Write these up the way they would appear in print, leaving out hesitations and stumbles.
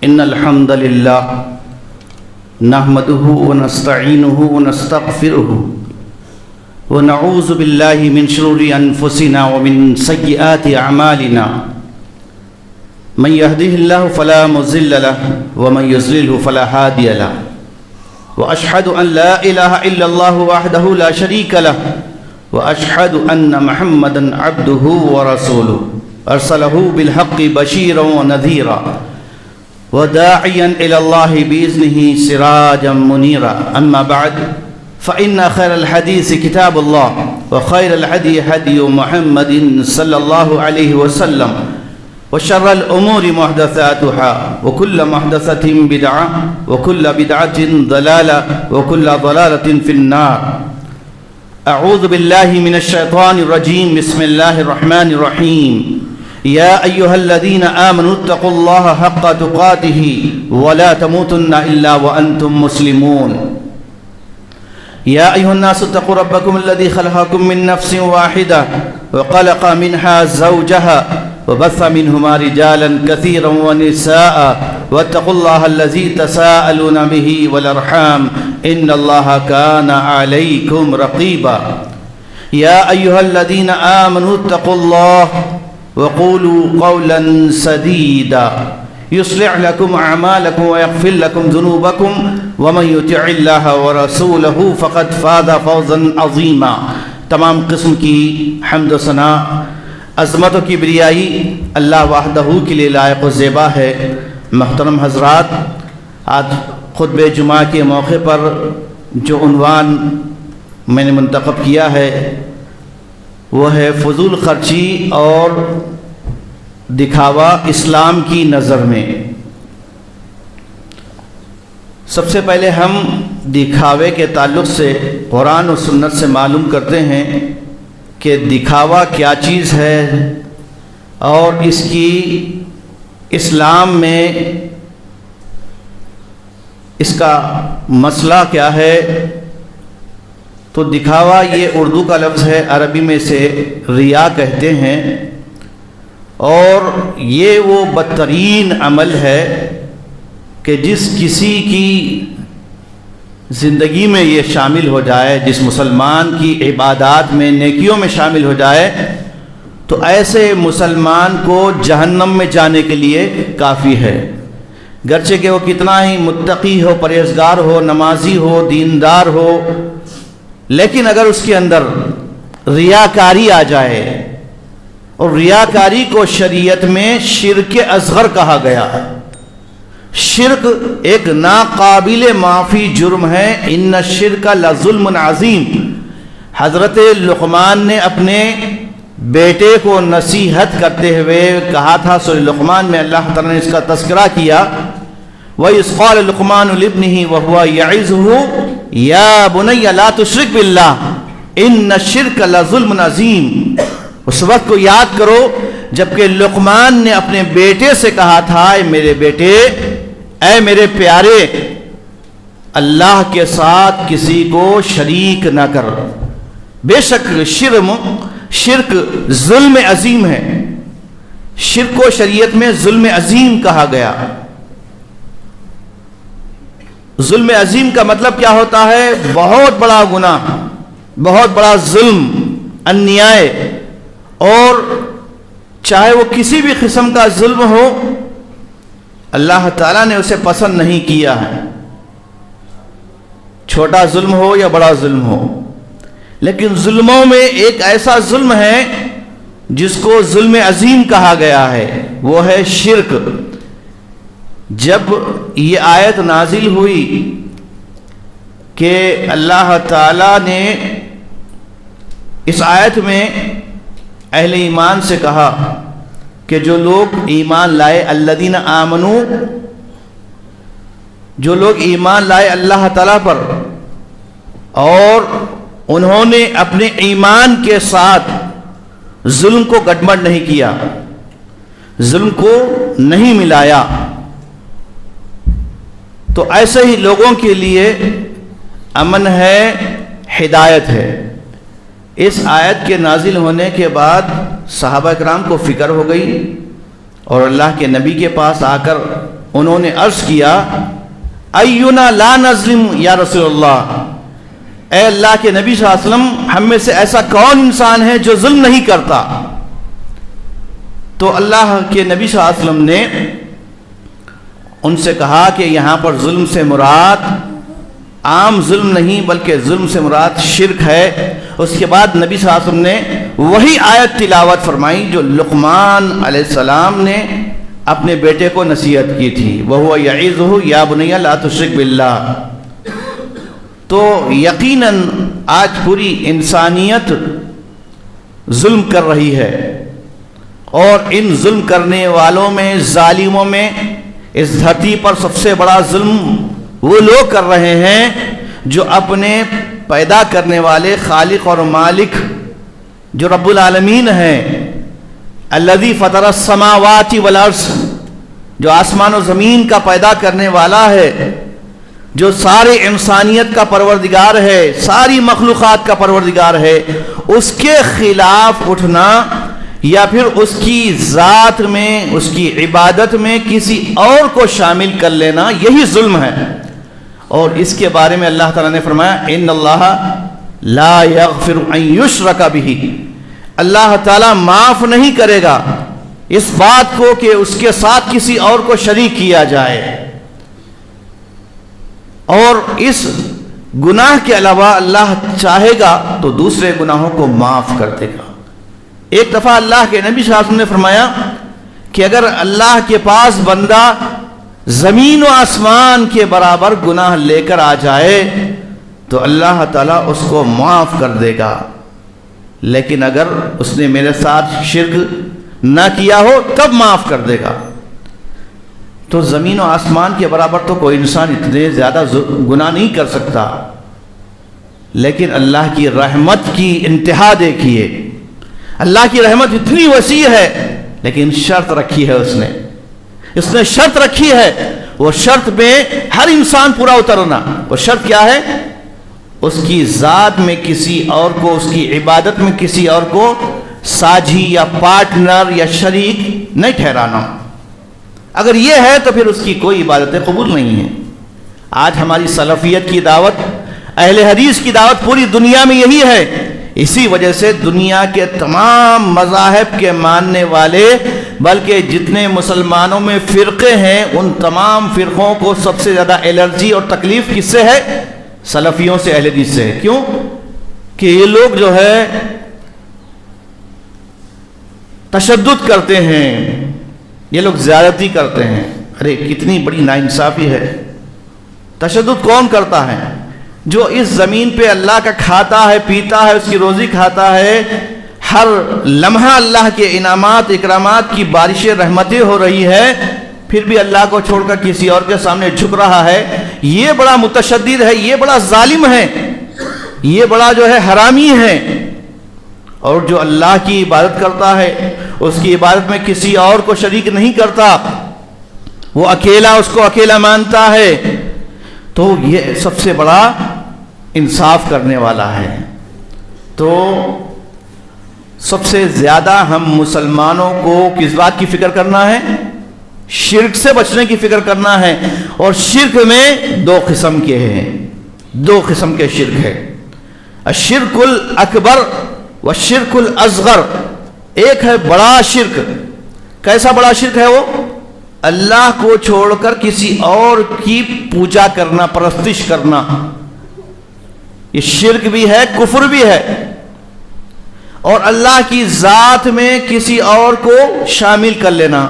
إن الحمد لله نحمده ونستعينه ونستغفره ونعوذ بالله من شرور أنفسنا ومن سيئات أعمالنا من يهده الله فلا مضل له ومن يضلل فلا هادي له وأشهد أن لا إله إلا الله وحده لا شريك له وأشهد أن محمدا عبده ورسوله أرسله بالحق بشيرا ونذيرا وداعيا إلى الله بإذنه سراجا منيرا أما بعد فإن خير الحديث كتاب الله وخير الهدي هدي محمد صلى الله عليه وسلم وشر الأمور محدثاتها وكل محدثة بدعة وكل بدعة ضلالة وكل ضلالة في النار. أعوذ بالله من الشيطان الرجيم. بسم الله الرحمن الرحيم. يا أيها الذين آمنوا اتقوا الله حق تقاته ولا تموتن إلا وأنتم مسلمون. يا أيها الناس اتقوا ربكم الذي خلقكم من نفس واحدة وخلق منها زوجها وبث منهما رجالا كثيرا ونساء واتقوا الله الذي تساءلون به والأرحام إن الله كان عليكم رقيبا. يا أيها الذين آمنوا اتقوا الله وقولوا قولا سديدا يصلح لكم أعمالكم ويغفر لكم ذنوبكم ومن يطع الله ورسوله فقد فاز فوزا عظيما. تمام قسم کی حمد و ثنا عظمت و کبریائی اللہ وحدہ کے لیے لائق و زیبا ہے. محترم حضرات، آج خطبہ جمعہ کے موقع پر جو عنوان میں نے منتخب کیا ہے وہ ہے فضول خرچی اور دکھاوا اسلام کی نظر میں. سب سے پہلے ہم دکھاوے کے تعلق سے قرآن و سنت سے معلوم کرتے ہیں کہ دکھاوا کیا چیز ہے اور اس کی اسلام میں اس کا مسئلہ کیا ہے. تو دکھاوا یہ اردو کا لفظ ہے، عربی میں سے ریا کہتے ہیں، اور یہ وہ بدترین عمل ہے کہ جس کسی کی زندگی میں یہ شامل ہو جائے، جس مسلمان کی عبادات میں نیکیوں میں شامل ہو جائے تو ایسے مسلمان کو جہنم میں جانے کے لیے کافی ہے. گرچہ کہ وہ کتنا ہی متقی ہو، پرہیزگار ہو، نمازی ہو، دیندار ہو، لیکن اگر اس کے اندر ریاکاری آ جائے، اور ریاکاری کو شریعت میں شرک اصغر کہا گیا ہے. شرک ایک ناقابل معافی جرم ہے. ان الشرک لظلم عظیم. حضرت لقمان نے اپنے بیٹے کو نصیحت کرتے ہوئے کہا تھا، سورہ لقمان میں اللہ تعالیٰ نے اس کا تذکرہ کیا، وَإِذْ قَالَ لُقْمَانُ لِابْنِهِ وَهُوَ يَعِظُهُ يَا بُنَيَّ لَا تُشْرِكْ بِاللَّهِ إِنَّ الشِّرْكَ لَظُلْمٌ عَظِيمٌ. اس وقت کو یاد کرو جبکہ لقمان نے اپنے بیٹے سے کہا تھا، اے میرے بیٹے، اے میرے پیارے، اللہ کے ساتھ کسی کو شریک نہ کر. بے شک شرک ظلم عظیم ہے. شرک کو شریعت میں ظلم عظیم کہا گیا. ظلم عظیم کا مطلب کیا ہوتا ہے؟ بہت بڑا گناہ، بہت بڑا ظلم، انیائے، اور چاہے وہ کسی بھی قسم کا ظلم ہو، اللہ تعالیٰ نے اسے پسند نہیں کیا ہے. چھوٹا ظلم ہو یا بڑا ظلم ہو، لیکن ظلموں میں ایک ایسا ظلم ہے جس کو ظلم عظیم کہا گیا ہے، وہ ہے شرک. جب یہ آیت نازل ہوئی کہ اللہ تعالیٰ نے اس آیت میں اہل ایمان سے کہا کہ جو لوگ ایمان لائے، الذین آمنوا، جو لوگ ایمان لائے اللہ تعالیٰ پر اور انہوں نے اپنے ایمان کے ساتھ ظلم کو گڈبڈ نہیں کیا، ظلم کو نہیں ملایا، تو ایسے ہی لوگوں کے لیے امن ہے، ہدایت ہے. اس آیت کے نازل ہونے کے بعد صحابہ کرام کو فکر ہو گئی اور اللہ کے نبی کے پاس آ کر انہوں نے عرض کیا اینا لا نظلم یا رسول اللہ، اے اللہ کے نبی صلی اللہ علیہ وسلم، ہم میں سے ایسا کون انسان ہے جو ظلم نہیں کرتا؟ تو اللہ کے نبی صلی اللہ علیہ وسلم نے ان سے کہا کہ یہاں پر ظلم سے مراد عام ظلم نہیں بلکہ ظلم سے مراد شرک ہے۔ اس کے بعد نبی صلی اللہ علیہ وسلم نے وہی آیت تلاوت فرمائی جو لقمان علیہ السلام نے اپنے بیٹے کو نصیحت کی تھی، وَهُوَ يَعِظُهُ يَا بُنَيَّ لَا تُشْرِكْ بِاللَّهِ۔ تو یقیناً آج پوری انسانیت ظلم کر رہی ہے، اور ان ظلم کرنے والوں میں، ظالموں میں، اس دھرتی پر سب سے بڑا ظلم وہ لوگ کر رہے ہیں جو اپنے پیدا کرنے والے خالق اور مالک جو رب العالمین ہیں، الذی فطر السماوات والارض، جو آسمان و زمین کا پیدا کرنے والا ہے، جو سارے انسانیت کا پروردگار ہے، ساری مخلوقات کا پروردگار ہے، اس کے خلاف اٹھنا یا پھر اس کی ذات میں، اس کی عبادت میں کسی اور کو شامل کر لینا، یہی ظلم ہے۔ اور اس کے بارے میں اللہ تعالیٰ نے فرمایا ان اللہ لا یغفر ان یشرک بہ، اللہ تعالیٰ معاف نہیں کرے گا اس بات کو کہ اس کے ساتھ کسی اور کو شریک کیا جائے، اور اس گناہ کے علاوہ اللہ چاہے گا تو دوسرے گناہوں کو معاف کر دے گا۔ ایک دفعہ اللہ کے نبی صلی اللہ علیہ وسلم نے فرمایا کہ اگر اللہ کے پاس بندہ زمین و آسمان کے برابر گناہ لے کر آ جائے تو اللہ تعالیٰ اس کو معاف کر دے گا، لیکن اگر اس نے میرے ساتھ شرک نہ کیا ہو تب معاف کر دے گا۔ تو زمین و آسمان کے برابر تو کوئی انسان اتنے زیادہ گناہ نہیں کر سکتا، لیکن اللہ کی رحمت کی انتہا دیکھیے، اللہ کی رحمت اتنی وسیع ہے، لیکن شرط رکھی ہے اس نے شرط رکھی ہے، وہ شرط میں ہر انسان پورا اترنا۔ وہ شرط کیا ہے؟ اس کی ذات میں کسی اور کو، اس کی عبادت میں کسی اور کو ساجھی یا پارٹنر یا شریک نہیں ٹھہرانا۔ اگر یہ ہے تو پھر اس کی کوئی عبادتیں قبول نہیں ہیں۔ آج ہماری سلفیت کی دعوت، اہل حدیث کی دعوت پوری دنیا میں یہی ہے۔ اسی وجہ سے دنیا کے تمام مذاہب کے ماننے والے، بلکہ جتنے مسلمانوں میں فرقے ہیں، ان تمام فرقوں کو سب سے زیادہ الرجی اور تکلیف کس سے ہے؟ سلفیوں سے، اہل حدیث سے۔ کیوں؟ کہ یہ لوگ جو ہے تشدد کرتے ہیں، یہ لوگ زیادتی کرتے ہیں۔ ارے کتنی بڑی ناانصافی ہے! تشدد کون کرتا ہے؟ جو اس زمین پہ اللہ کا کھاتا ہے، پیتا ہے، اس کی روزی کھاتا ہے، ہر لمحہ اللہ کے انعامات اکرامات کی بارشیں رحمتیں ہو رہی ہے، پھر بھی اللہ کو چھوڑ کر کسی اور کے سامنے جھک رہا ہے، یہ بڑا متشدد ہے، یہ بڑا ظالم ہے، یہ بڑا جو ہے حرامی ہے۔ اور جو اللہ کی عبادت کرتا ہے، اس کی عبادت میں کسی اور کو شریک نہیں کرتا، وہ اکیلا، اس کو اکیلا مانتا ہے، تو یہ سب سے بڑا انصاف کرنے والا ہے۔ تو سب سے زیادہ ہم مسلمانوں کو کس بات کی فکر کرنا ہے؟ شرک سے بچنے کی فکر کرنا ہے۔ اور شرک میں دو قسم کے ہیں، دو قسم کے شرک ہے، الشرک الاکبر والشرک الاصغر۔ ایک ہے بڑا شرک۔ کیسا بڑا شرک ہے وہ؟ اللہ کو چھوڑ کر کسی اور کی پوجا کرنا، پرستش کرنا، یہ شرک بھی ہے، کفر بھی ہے۔ اور اللہ کی ذات میں کسی اور کو شامل کر لینا۔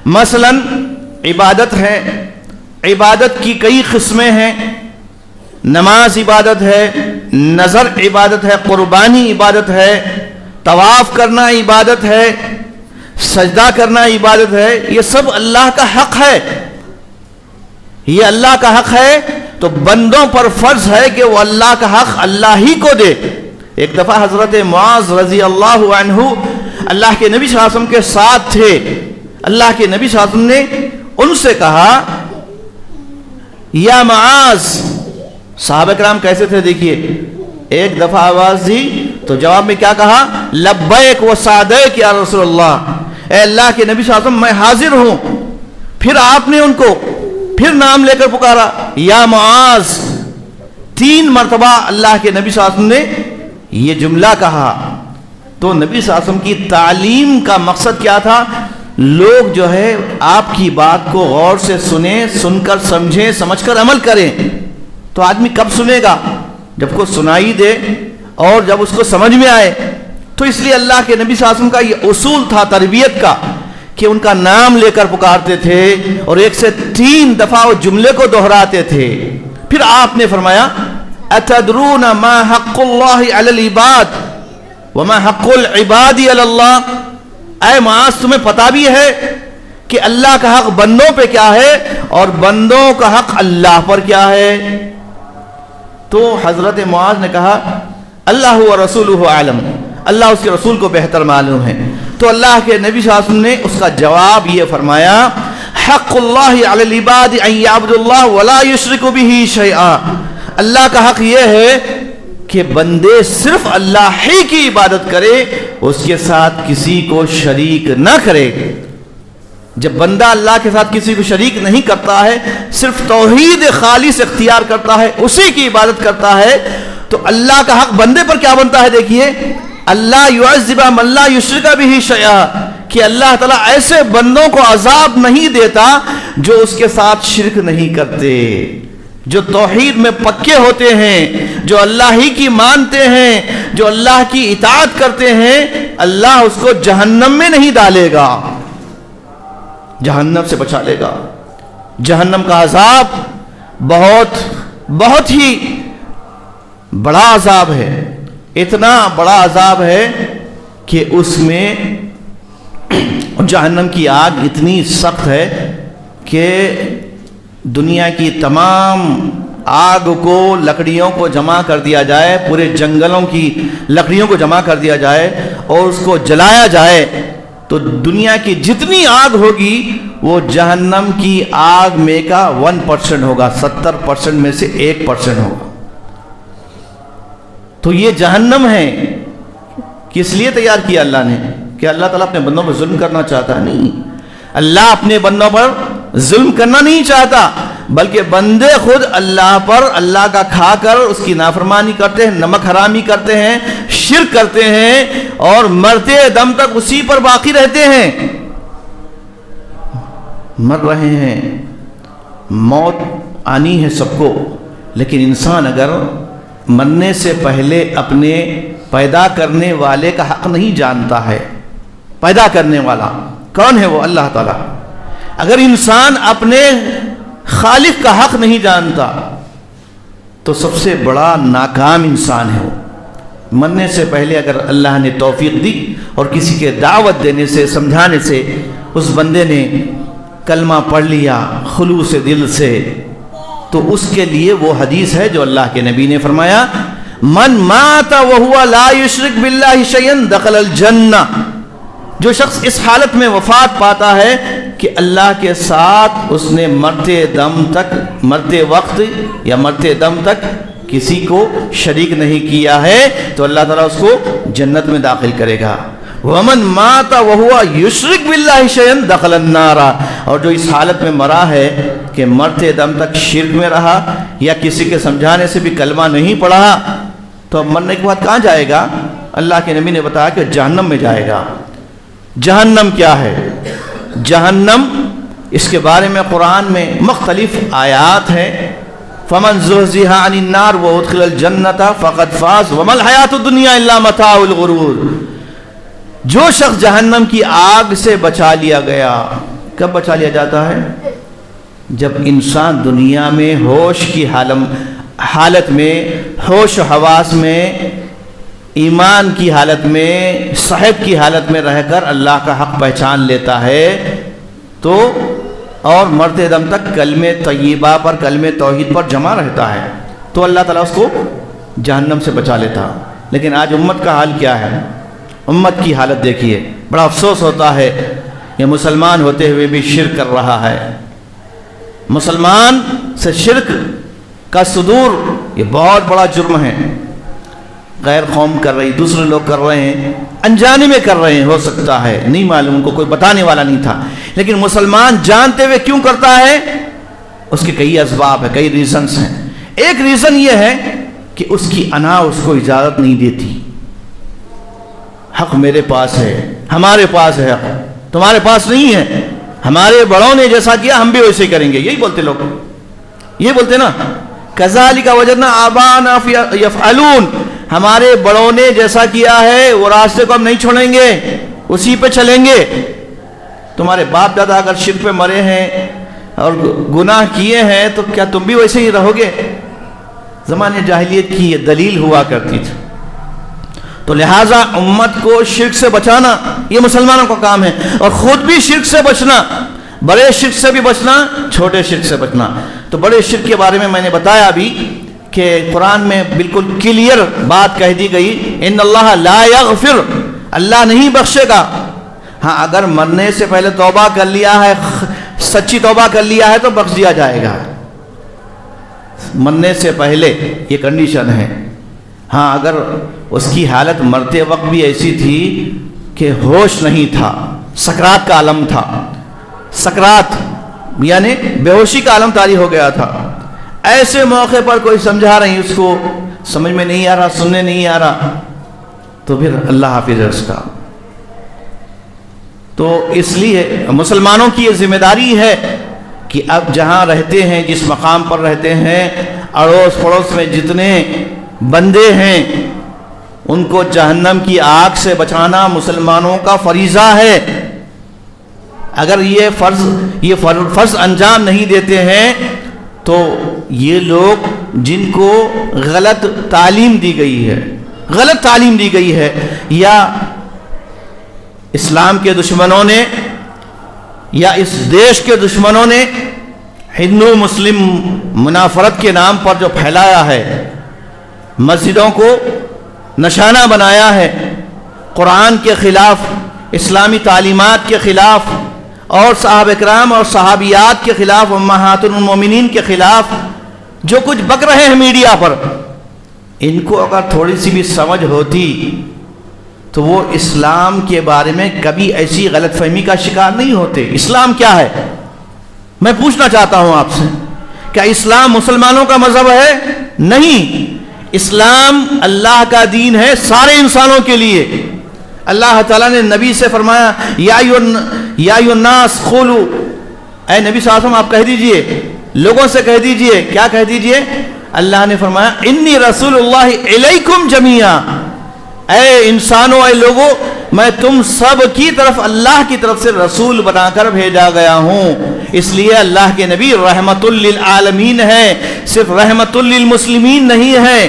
مثلا عبادت ہے، عبادت کی کئی قسمیں ہیں، نماز عبادت ہے، نظر عبادت ہے، قربانی عبادت ہے، طواف کرنا عبادت ہے، سجدہ کرنا عبادت ہے، یہ سب اللہ کا حق ہے، یہ اللہ کا حق ہے، تو بندوں پر فرض ہے کہ وہ اللہ کا حق اللہ ہی کو دے۔ ایک دفعہ حضرت معاذ رضی اللہ عنہ اللہ کے نبی صلی اللہ علیہ وسلم کے ساتھ تھے، اللہ کے نبی صلی اللہ علیہ وسلم نے ان سے کہا یا معاذ، صحابہ کرام کیسے تھے دیکھیے، ایک دفعہ آواز دی تو جواب میں کیا کہا؟ لبیک و سعدیک یا رسول اللہ، اے اللہ کے نبی صلی اللہ علیہ وسلم میں حاضر ہوں۔ پھر آپ نے ان کو پھر نام لے کر پکارا، یا معاذ. 3 مرتبہ اللہ کے نبی صلی اللہ علیہ وسلم نے یہ جملہ کہا. تو نبی صلی اللہ علیہ وسلم کی تعلیم کا مقصد کیا تھا؟ لوگ جو ہے آپ کی بات کو غور سے سنیں، سن کر سمجھیں، سمجھ کر عمل کریں. تو آدمی کب سنے گا؟ جب کو سنائی دے اور جب اس کو سمجھ میں آئے. تو اس لیے اللہ کے نبی صلی اللہ علیہ وسلم کا یہ اصول تھا تربیت کا کہ ان کا نام لے کر پکارتے تھے اور 1 سے 3 دفعہ وہ جملے کو دہراتے تھے. پھر آپ نے فرمایا اتدرون ما حق اللہ علی العباد وما حق العباد علی اللہ. اے معاذ تمہیں پتا بھی ہے کہ اللہ کا حق بندوں پہ کیا ہے اور بندوں کا حق اللہ پر کیا ہے؟ تو حضرت معاذ نے کہا اللہ و رسولہ عالم، اللہ اس کے رسول کو بہتر معلوم ہے. تو اللہ کے نبی صلی اللہ علیہ وسلم نے اس کا جواب یہ فرمایا حق اللہ علی العباد ان یعبدوا اللہ ولا یشرکوا بہ شیئا. اللہ کا حق یہ ہے کہ بندے صرف اللہ ہی کی عبادت کرے، اس کے ساتھ کسی کو شریک نہ کرے. جب بندہ اللہ کے ساتھ کسی کو شریک نہیں کرتا ہے، صرف توحید خالص اختیار کرتا ہے، اسی کی عبادت کرتا ہے، تو اللہ کا حق بندے پر کیا بنتا ہے؟ دیکھیے اللہ یعذب من لا یشرک بہ شیئا، کہ اللہ تعالیٰ ایسے بندوں کو عذاب نہیں دیتا جو اس کے ساتھ شرک نہیں کرتے، جو توحید میں پکے ہوتے ہیں، جو اللہ ہی کی مانتے ہیں، جو اللہ کی اطاعت کرتے ہیں. اللہ اس کو جہنم میں نہیں ڈالے گا، جہنم سے بچا لے گا. جہنم کا عذاب بہت ہی بڑا عذاب ہے. اتنا بڑا عذاب ہے کہ اس میں جہنم کی آگ اتنی سخت ہے کہ دنیا کی تمام آگ کو، لکڑیوں کو جمع کر دیا جائے، پورے جنگلوں کی لکڑیوں کو جمع کر دیا جائے اور اس کو جلایا جائے، تو دنیا کی جتنی آگ ہوگی وہ جہنم کی آگ میں کا 1% ہوگا، 70% میں سے 1% ہوگا. تو یہ جہنم ہے. کس لیے تیار کیا اللہ نے؟ کہ اللہ تعالیٰ اپنے بندوں پر ظلم کرنا چاہتا ہے؟ نہیں، اللہ اپنے بندوں پر ظلم کرنا نہیں چاہتا، بلکہ بندے خود اللہ پر، اللہ کا کھا کر اس کی نافرمانی کرتے ہیں، نمک حرامی کرتے ہیں، شرک کرتے ہیں اور مرتے دم تک اسی پر باقی رہتے ہیں. مر رہے ہیں، موت آنی ہے سب کو، لیکن انسان اگر مرنے سے پہلے اپنے پیدا کرنے والے کا حق نہیں جانتا ہے، پیدا کرنے والا کون ہے؟ وہ اللہ تعالیٰ. اگر انسان اپنے خالق کا حق نہیں جانتا تو سب سے بڑا ناکام انسان ہے وہ. مرنے سے پہلے اگر اللہ نے توفیق دی اور کسی کے دعوت دینے سے، سمجھانے سے اس بندے نے کلمہ پڑھ لیا خلوص دل سے، تو اس کے لیے وہ حدیث ہے جو اللہ کے نبی نے فرمایا من مات وهو لا يشرك بالله شيئا دخل الجنہ. جو شخص اس حالت میں وفات پاتا ہے کہ اللہ کے ساتھ اس نے مرتے وقت یا مرتے دم تک کسی کو شریک نہیں کیا ہے، تو اللہ تعالیٰ اس کو جنت میں داخل کرے گا. ومن مات وهو يشرك بالله شيئا دخل النار. اور جو اس حالت میں مرا ہے کہ مرتے دم تک شرک میں رہا یا کسی کے سمجھانے سے بھی کلمہ نہیں پڑھا، تو اب مرنے کے بعد کہاں جائے گا؟ اللہ کے نبی نے بتایا کہ جہنم میں جائے گا. جہنم کیا ہے؟ جہنم، اس کے بارے میں قرآن میں مختلف آیات ہیں. فمن زحزح عن النار وادخل الجنۃ فقد فاز وما الحیاۃ الدنیا الا متاع الغرور. جو شخص جہنم کی آگ سے بچا لیا گیا. کب بچا لیا جاتا ہے؟ جب انسان دنیا میں ہوش کی حالت میں، ہوش و حواس میں، ایمان کی حالت میں، صحت کی حالت میں رہ کر اللہ کا حق پہچان لیتا ہے، تو اور مرتے دم تک کلمہ طیبہ پر، کلمہ توحید پر جمع رہتا ہے، تو اللہ تعالیٰ اس کو جہنم سے بچا لیتا. لیکن آج امت کا حال کیا ہے؟ امت کی حالت دیکھیے. بڑا افسوس ہوتا ہے یہ مسلمان ہوتے ہوئے بھی شرک کر رہا ہے. مسلمان سے شرک کا صدور یہ بہت بڑا جرم ہے. غیر قوم کر رہی، دوسرے لوگ کر رہے ہیں، انجانے میں کر رہے ہیں، ہو سکتا ہے نہیں معلوم، ان کو کوئی بتانے والا نہیں تھا. لیکن مسلمان جانتے ہوئے کیوں کرتا ہے؟ اس کے کئی اسباب ہیں، کئی ریزنز ہیں۔ ایک ریزن یہ ہے کہ اس کی انا اس کو اجازت نہیں دیتی۔ حق میرے پاس ہے، ہمارے پاس ہے، حق تمہارے پاس نہیں ہے۔ ہمارے بڑوں نے جیسا کیا ہم بھی ویسے ہی کریں گے، یہی بولتے لوگ، یہ بولتے نا، کذالک وجدنا آباءنا یفعلون، ہمارے بڑوں نے جیسا کیا ہے وہ راستے کو ہم نہیں چھوڑیں گے، اسی پہ چلیں گے۔ تمہارے باپ دادا اگر شرک پہ مرے ہیں اور گناہ کیے ہیں تو کیا تم بھی ویسے ہی رہو گے؟ زمانے جاہلیت کی یہ دلیل ہوا کرتی تھی۔ تو لہٰذا امت کو شرک سے بچانا یہ مسلمانوں کا کام ہے، اور خود بھی شرک سے بچنا، بڑے شرک سے بھی بچنا، چھوٹے شرک سے بچنا۔ تو بڑے شرک کے بارے میں میں نے بتایا ابھی کہ قرآن میں بالکل کلیئر بات کہہ دی گئی، ان اللہ لا یغفر، اللہ نہیں بخشے گا۔ ہاں اگر مرنے سے پہلے توبہ کر لیا ہے، سچی توبہ کر لیا ہے تو بخش دیا جائے گا، مرنے سے پہلے یہ کنڈیشن ہے۔ ہاں اگر اس کی حالت مرتے وقت بھی ایسی تھی کہ ہوش نہیں تھا، سکرات کا عالم تھا، سکرات یعنی بے ہوشی کا عالم طاری ہو گیا تھا، ایسے موقع پر کوئی سمجھا رہی، اس کو سمجھ میں نہیں آ رہا، سننے نہیں آ رہا، تو پھر اللہ حافظ ہے اس کا۔ تو اس لیے مسلمانوں کی یہ ذمہ داری ہے کہ اب جہاں رہتے ہیں، جس مقام پر رہتے ہیں، اڑوس پڑوس میں جتنے بندے ہیں، ان کو جہنم کی آگ سے بچانا مسلمانوں کا فریضہ ہے۔ اگر یہ فرض انجام نہیں دیتے ہیں تو یہ لوگ جن کو غلط تعلیم دی گئی ہے یا اسلام کے دشمنوں نے یا اس دیش کے دشمنوں نے ہندو مسلم منافرت کے نام پر جو پھیلایا ہے، مسجدوں کو نشانہ بنایا ہے، قرآن کے خلاف، اسلامی تعلیمات کے خلاف، اور صحابہ کرام اور صحابیات کے خلاف، امہات المومنین کے خلاف جو کچھ بک رہے ہیں میڈیا پر، ان کو اگر تھوڑی سی بھی سمجھ ہوتی تو وہ اسلام کے بارے میں کبھی ایسی غلط فہمی کا شکار نہیں ہوتے۔ اسلام کیا ہے؟ میں پوچھنا چاہتا ہوں آپ سے، کیا اسلام مسلمانوں کا مذہب ہے؟ نہیں، اسلام اللہ کا دین ہے سارے انسانوں کے لیے۔ اللہ تعالیٰ نے نبی سے فرمایا، یا ایھا الناس قولوا، اے نبی صلی اللہ علیہ وسلم آپ کہہ دیجئے، لوگوں سے کہہ دیجئے، کیا کہہ دیجئے؟ اللہ نے فرمایا، انی رسول اللہ الیکم جمیعا، اے انسانوں، اے لوگوں، میں تم سب کی طرف اللہ کی طرف سے رسول بنا کر بھیجا گیا ہوں۔ اس لیے اللہ کے نبی رحمت للعالمین ہے، صرف رحمت للمسلمین نہیں ہے۔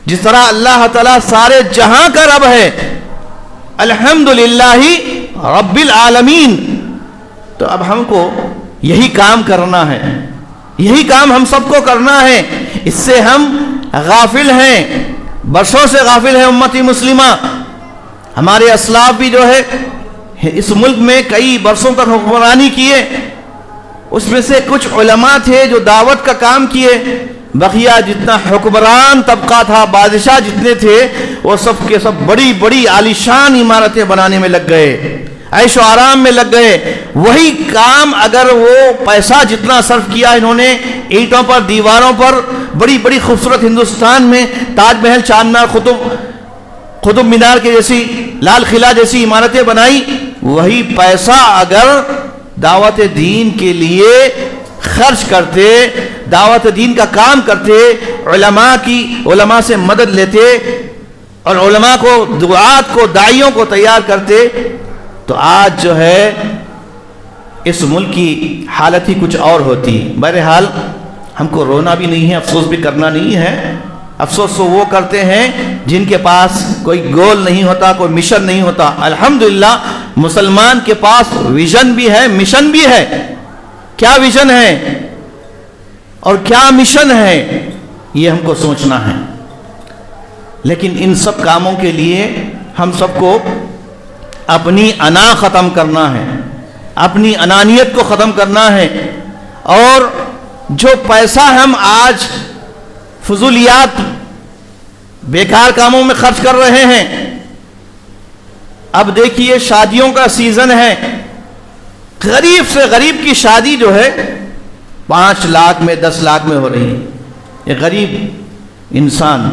جس طرح اللہ تعالیٰ سارے جہاں کا رب ہے، الحمدللہ رب العالمین، تو اب ہم کو یہی کام کرنا ہے، یہی کام ہم سب کو کرنا ہے۔ اس سے ہم غافل ہیں، برسوں سے غافل ہے امتی مسلمہ۔ ہمارے اسلاف بھی جو ہے اس ملک میں کئی برسوں تک حکمرانی کیے، اس میں سے کچھ علماء تھے جو دعوت کا کام کیے، بقیہ جتنا حکمران طبقہ تھا، بادشاہ جتنے تھے، وہ سب کے سب بڑی بڑی عالیشان عمارتیں بنانے میں لگ گئے، عیش و آرام میں لگ گئے۔ وہی کام اگر وہ پیسہ جتنا صرف کیا انہوں نے اینٹوں پر، دیواروں پر، بڑی بڑی خوبصورت ہندوستان میں تاج محل، چار مینار، قطب مینار کے جیسی، لال قلعہ جیسی عمارتیں بنائی، وہی پیسہ اگر دعوت دین کے لیے خرچ کرتے، دعوت دین کا کام کرتے، علماء سے مدد لیتے اور علماء کو، دعات کو، داعیوں کو تیار کرتے، تو آج جو ہے اس ملک کی حالت ہی کچھ اور ہوتی۔ بہرحال ہم کو رونا بھی نہیں ہے، افسوس بھی کرنا نہیں ہے۔ افسوس تو وہ کرتے ہیں جن کے پاس کوئی گول نہیں ہوتا، کوئی مشن نہیں ہوتا۔ الحمدللہ مسلمان کے پاس ویژن بھی ہے، مشن بھی ہے۔ کیا ویژن ہے اور کیا مشن ہے، یہ ہم کو سوچنا ہے۔ لیکن ان سب کاموں کے لیے ہم سب کو اپنی انا ختم کرنا ہے، اپنی انانیت کو ختم کرنا ہے، اور جو پیسہ ہم آج فضولیات، بیکار کاموں میں خرچ کر رہے ہیں۔ اب دیکھیے شادیوں کا سیزن ہے، غریب سے غریب کی شادی جو ہے 5 لاکھ میں 10 لاکھ میں ہو رہی ہے. ایک غریب انسان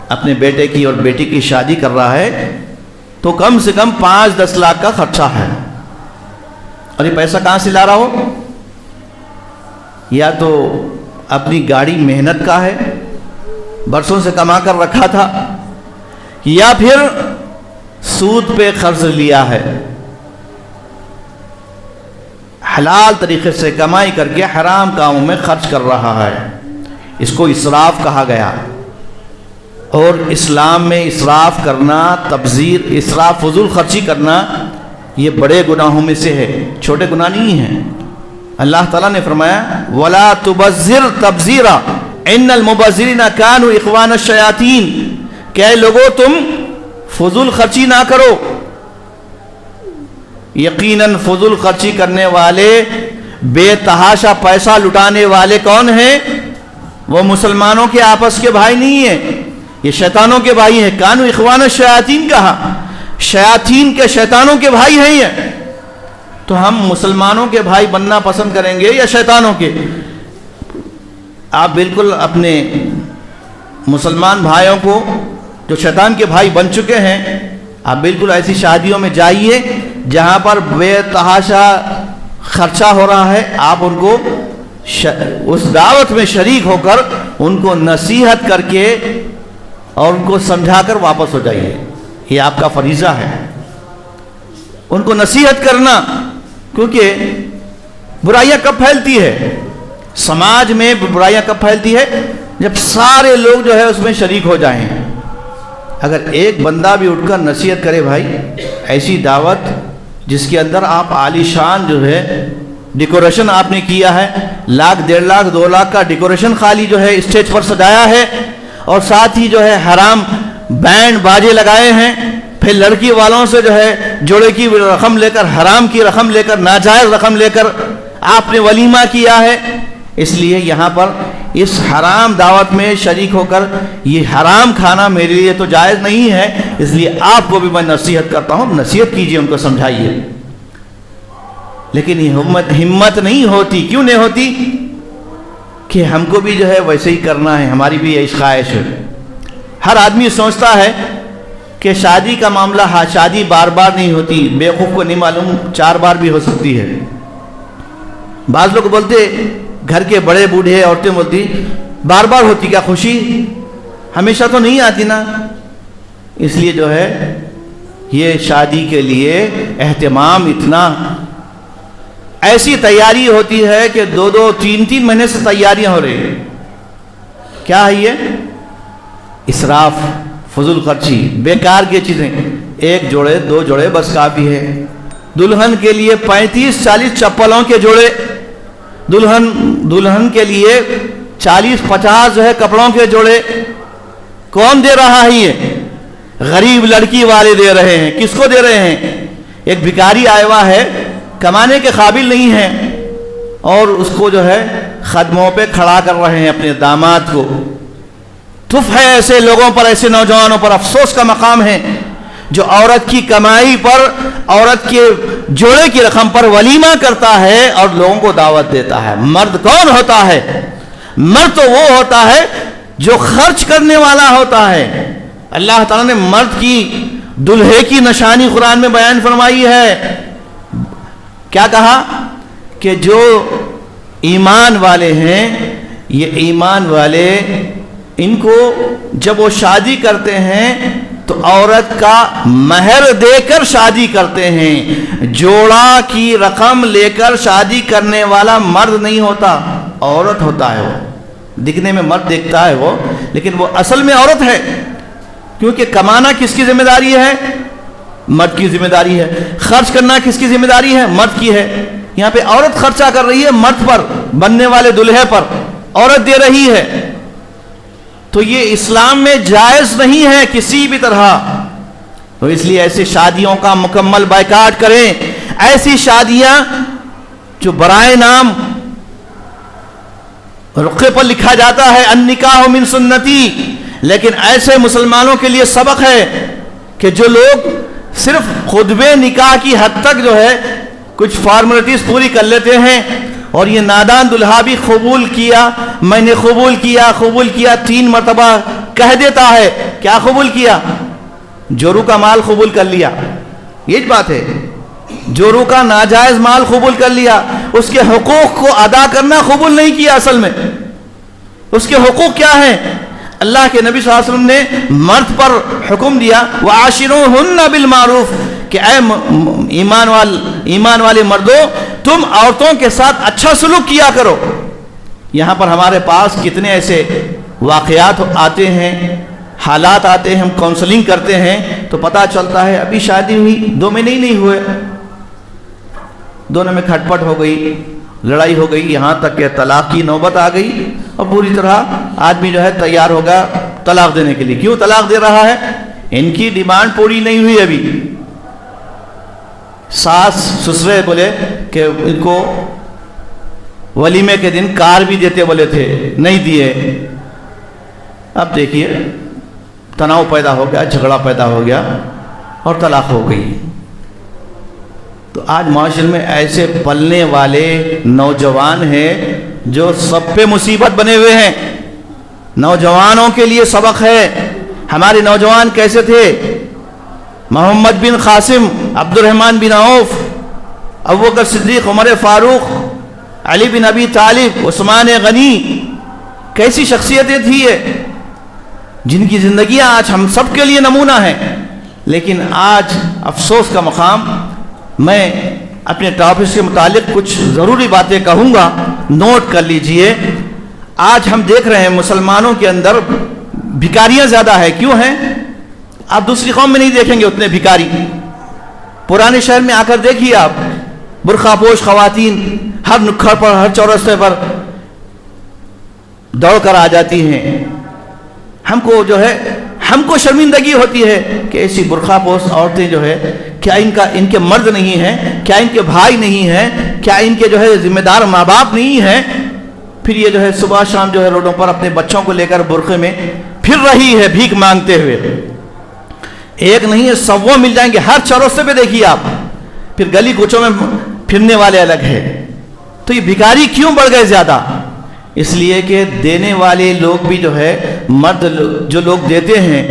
اپنے بیٹے کی اور بیٹی کی شادی کر رہا ہے تو کم سے کم 5-10 لاکھ کا خرچہ ہے. اور یہ پیسہ کہاں سے لا رہا ہو؟ یا تو اپنی گاڑی محنت کا ہے، برسوں سے کما کر رکھا تھا، یا پھر سود پہ قرض لیا ہے. حلال طریقے سے کمائی کر کے حرام کاموں میں خرچ کر رہا ہے. اس کو اسراف کہا گیا. اور اسلام میں اسراف کرنا، تبذیر، اسراف، فضول خرچی کرنا یہ بڑے گناہوں میں سے ہے، چھوٹے گناہ نہیں ہیں. اللہ تعالیٰ نے فرمایا وَلَا تُبَذِّرْ تَبْذِيرًا إِنَّ الْمُبَذِّرِينَ كَانُوا إِخْوَانَ الشَّيَاطِينَ کہ اے لوگو تم فضول خرچی نہ کرو. یقیناً فضول خرچی کرنے والے، بے تحاشا پیسہ لٹانے والے کون ہیں؟ وہ مسلمانوں کے آپس کے بھائی نہیں ہیں، یہ شیطانوں کے بھائی ہیں. کانوا اخوان الشیاطین کہا، شیاطین کے، شیطانوں کے بھائی ہیں یہ. تو ہم مسلمانوں کے بھائی بننا پسند کریں گے یا شیطانوں کے؟ آپ بالکل اپنے مسلمان بھائیوں کو جو شیطان کے بھائی بن چکے ہیں، آپ بالکل ایسی شادیوں میں جائیے جہاں پر بے تحاشا خرچہ ہو رہا ہے. آپ ان کو اس دعوت میں شریک ہو کر ان کو نصیحت کر کے اور ان کو سمجھا کر واپس ہو جائیے. یہ آپ کا فریضہ ہے، ان کو نصیحت کرنا. کیونکہ برائیاں کب پھیلتی ہے؟ سماج میں برائیاں کب پھیلتی ہے؟ جب سارے لوگ جو ہے اس میں شریک ہو جائیں. اگر ایک بندہ بھی اٹھ کر نصیحت کرے، بھائی ایسی دعوت جس کے اندر آپ عالی شان جو ہے ڈیکوریشن آپ نے کیا ہے، 1,00,000 1.5 لاکھ 2 لاکھ کا ڈیکوریشن خالی جو ہے اسٹیج پر سجایا ہے، اور ساتھ ہی جو ہے حرام بینڈ باجے لگائے ہیں، پھر لڑکی والوں سے جو ہے جوڑے کی رقم لے کر، حرام کی رقم لے کر، ناجائز رقم لے کر آپ نے ولیمہ کیا ہے. اس لیے یہاں پر اس حرام دعوت میں شریک ہو کر یہ حرام کھانا میرے لیے تو جائز نہیں ہے. اس لیے آپ کو بھی میں نصیحت کرتا ہوں، نصیحت کیجئے، ان کو سمجھائیے. لیکن یہ ہمت نہیں ہوتی. کیوں نہیں ہوتی؟ کہ ہم کو بھی جو ہے ویسے ہی کرنا ہے، ہماری بھی یہ خواہش ہے. ہر آدمی سوچتا ہے کہ شادی کا معاملہ، شادی بار بار نہیں ہوتی. بیوقوف کو نہیں معلوم 4 بار بھی ہو سکتی ہے. بعض لوگ بولتے، گھر کے بڑے بوڑھے عورتیں بولتی بار بار ہوتی کیا خوشی؟ ہمیشہ تو نہیں آتی نا. اس لیے جو ہے یہ شادی کے لیے اہتمام اتنا، ایسی تیاری ہوتی ہے کہ 2-2 3-3 مہینے سے تیاریاں ہو رہی ہیں. کیا ہے یہ؟ اسراف، فضول خرچی، بیکار کی چیزیں. 1 جوڑے 2 جوڑے بس کافی ہے. دلہن کے لیے 35-40 چپلوں کے جوڑے، دلہن کے لیے 40-50 جو ہے کپڑوں کے جوڑے. کون دے رہا ہے یہ؟ غریب لڑکی والے دے رہے ہیں. کس کو دے رہے ہیں؟ ایک بھکاری آیا ہوا ہے، کمانے کے قابل نہیں ہے، اور اس کو جو ہے خدموں پہ کھڑا کر رہے ہیں اپنے داماد کو. تف ہے ایسے لوگوں پر، ایسے نوجوانوں پر. افسوس کا مقام ہے جو عورت کی کمائی پر، عورت کے جوڑے کی رقم پر ولیمہ کرتا ہے اور لوگوں کو دعوت دیتا ہے. مرد کون ہوتا ہے؟ مرد تو وہ ہوتا ہے جو خرچ کرنے والا ہوتا ہے. اللہ تعالیٰ نے مرد کی دلہے کی نشانی قرآن میں بیان فرمائی ہے. کیا کہا؟ کہ جو ایمان والے ہیں، یہ ایمان والے، ان کو جب وہ شادی کرتے ہیں تو عورت کا مہر دے کر شادی کرتے ہیں. جوڑا کی رقم لے کر شادی کرنے والا مرد نہیں ہوتا، عورت ہوتا ہے. وہ دکھنے میں مرد دیکھتا ہے وہ، لیکن وہ اصل میں عورت ہے. کیونکہ کمانا کس کی ذمہ داری ہے؟ مرد کی ذمہ داری ہے. خرچ کرنا کس کی ذمہ داری ہے؟ مرد کی ہے. یہاں پہ عورت خرچہ کر رہی ہے مرد پر، بننے والے دلہے پر عورت دے رہی ہے. تو یہ اسلام میں جائز نہیں ہے کسی بھی طرح. تو اس لیے ایسی شادیوں کا مکمل بائیکاٹ کریں. ایسی شادیاں جو برائے نام رقعے پر لکھا جاتا ہے النکاح من سنتی، لیکن ایسے مسلمانوں کے لیے سبق ہے کہ جو لوگ صرف خطبے نکاح کی حد تک جو ہے کچھ فارمیلٹیز پوری کر لیتے ہیں، اور یہ نادان دلہا بھی قبول کیا، میں نے قبول کیا 3 مرتبہ کہہ دیتا ہے۔ کیا قبول کیا؟ جورو کا مال قبول کر لیا، یہ بات ہے، جورو کا ناجائز مال قبول کر لیا، اس کے حقوق کو ادا کرنا قبول نہیں کیا۔ اصل میں اس کے حقوق کیا ہیں؟ اللہ کے نبی صلی اللہ علیہ وسلم نے مرد پر حکم دیا وَعَاشِرُوهُنَّ بِالْمَعْرُوفِ کہ اے ایمان والے مردوں، تم عورتوں کے ساتھ اچھا سلوک کیا کرو۔ یہاں پر ہمارے پاس کتنے ایسے واقعات آتے ہیں، حالات آتے ہیں، ہم کونسلنگ کرتے ہیں تو پتہ چلتا ہے ابھی شادی ہوئی 2 مہینے ہی نہیں ہوئے، دونوں میں کھٹ پٹ ہو گئی، لڑائی ہو گئی، یہاں تک کہ طلاق کی نوبت آ گئی، اور پوری طرح آدمی جو ہے تیار ہوگا طلاق دینے کے لیے۔ کیوں طلاق دے رہا ہے؟ ان کی ڈیمانڈ پوری نہیں ہوئی ابھی۔ ساس سسرے بولے کہ ان کو ولیمے کے دن کار بھی دیتے بولے تھے، نہیں دیے۔ اب دیکھیے تناؤ پیدا ہو گیا، جھگڑا پیدا ہو گیا اور طلاق ہو گئی۔ تو آج معاشرے میں ایسے پلنے والے نوجوان ہیں جو سب پہ مصیبت بنے ہوئے ہیں۔ نوجوانوں کے لیے سبق ہے۔ ہمارے نوجوان کیسے تھے؟ محمد بن قاسم، عبد الرحمن بن عوف، ابوبکر صدیق، عمر فاروق، علی بن ابی طالب، عثمان غنی، کیسی شخصیتیں تھیں یہ، جن کی زندگیاں آج ہم سب کے لیے نمونہ ہیں۔ لیکن آج افسوس کا مقام، میں اپنے ٹاپک کے متعلق کچھ ضروری باتیں کہوں گا، نوٹ کر لیجئے۔ آج ہم دیکھ رہے ہیں مسلمانوں کے اندر بھکاریاں زیادہ ہیں۔ کیوں ہیں؟ آپ دوسری قوم میں نہیں دیکھیں گے اتنے بھکاری۔ پرانے شہر میں آ کر دیکھیے آپ، برقع پوش خواتین ہر نکھڑ پر، ہر چورستے پر دوڑ کر آ جاتی ہیں۔ ہم کو شرمندگی ہوتی ہے کہ ایسی برقع پوش عورتیں جو ہے، کیا ان کے مرد نہیں ہیں؟ کیا ان کے بھائی نہیں ہیں؟ کیا ان کے جو ہے ذمہ دار ماں باپ نہیں ہیں؟ پھر یہ جو ہے صبح شام جو ہے روڈوں پر اپنے بچوں کو لے کر برقعے میں پھر رہی ہے بھیک مانگتے ہوئے۔ ایک نہیں ہے، 100 مل جائیں گے ہر چوراہے پہ، دیکھیے آپ۔ پھر گلی کوچوں میں پھرنے والے الگ ہیں۔ تو یہ بھکاری کیوں بڑھ گئے زیادہ؟ اس لیے کہ دینے والے لوگ بھی جو ہے، مرد جو لوگ دیتے ہیں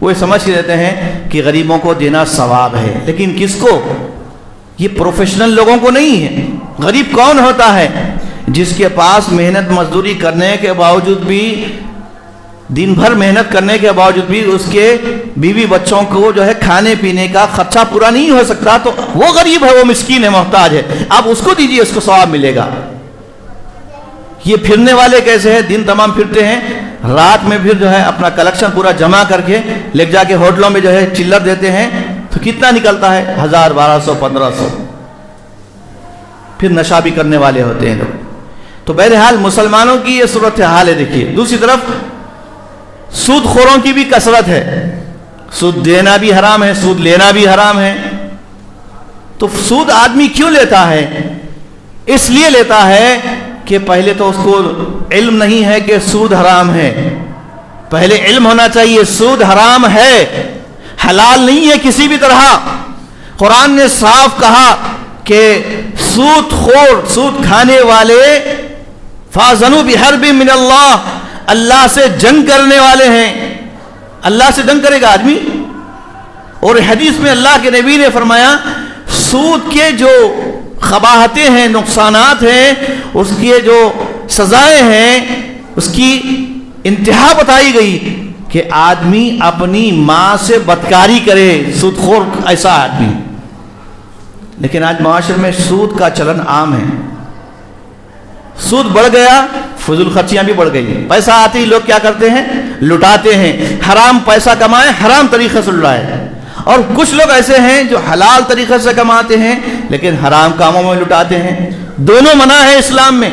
وہ سمجھ کے دیتے ہیں کہ غریبوں کو دینا ثواب ہے، لیکن کس کو؟ یہ پروفیشنل لوگوں کو نہیں ہے۔ غریب کون ہوتا ہے؟ جس کے پاس محنت مزدوری کرنے کے باوجود بھی، دن بھر محنت کرنے کے باوجود بھی اس کے بیوی بچوں کو جو ہے کھانے پینے کا خرچہ پورا نہیں ہو سکتا، تو وہ غریب ہے، وہ مسکین ہے، محتاج ہے۔ آپ اس کو دیجئے، اس کو ثواب ملے گا۔ یہ پھرنے والے کیسے ہیں؟ دن تمام پھرتے ہیں، رات میں پھر جو ہے اپنا کلیکشن پورا جمع کر کے لے جا کے ہوٹلوں میں جو ہے چلر دیتے ہیں، تو کتنا نکلتا ہے؟ 1000، 1200، 1500۔ پھر نشہ بھی کرنے والے ہوتے ہیں لوگ۔ تو بہرحال مسلمانوں کی یہ صورتحال ہے۔ دیکھیے دوسری طرف سود خوروں کی بھی کثرت ہے۔ سود دینا بھی حرام ہے، سود لینا بھی حرام ہے۔ تو سود آدمی کیوں لیتا ہے؟ اس لیے لیتا ہے کہ پہلے تو اس کو علم نہیں ہے کہ سود حرام ہے۔ پہلے علم ہونا چاہیے، سود حرام ہے، حلال نہیں ہے کسی بھی طرح۔ قرآن نے صاف کہا کہ سود خور، سود کھانے والے فَأَذَنُوا بِحَرْبٍ مِّنَ اللَّهِ، اللہ سے جنگ کرنے والے ہیں۔ اللہ سے جنگ کرے گا آدمی؟ اور حدیث میں اللہ کے نبی نے فرمایا سود کے جو قباحتیں ہیں، نقصانات ہیں، اس کی جو سزائیں ہیں، اس کی انتہا بتائی گئی کہ آدمی اپنی ماں سے بدکاری کرے، سود خور ایسا آدمی۔ لیکن آج معاشرے میں سود کا چلن عام ہے۔ سود بڑھ گیا، فضول خرچیاں بھی بڑھ گئی۔ پیسہ آتے ہی لوگ کیا کرتے ہیں؟ لٹاتے ہیں۔ حرام پیسہ کمائیں، حرام طریقے سے لٹائیں۔ اور کچھ لوگ ایسے ہیں جو حلال طریقے سے کماتے ہیں لیکن حرام کاموں میں لٹاتے ہیں۔ دونوں منع ہے اسلام میں۔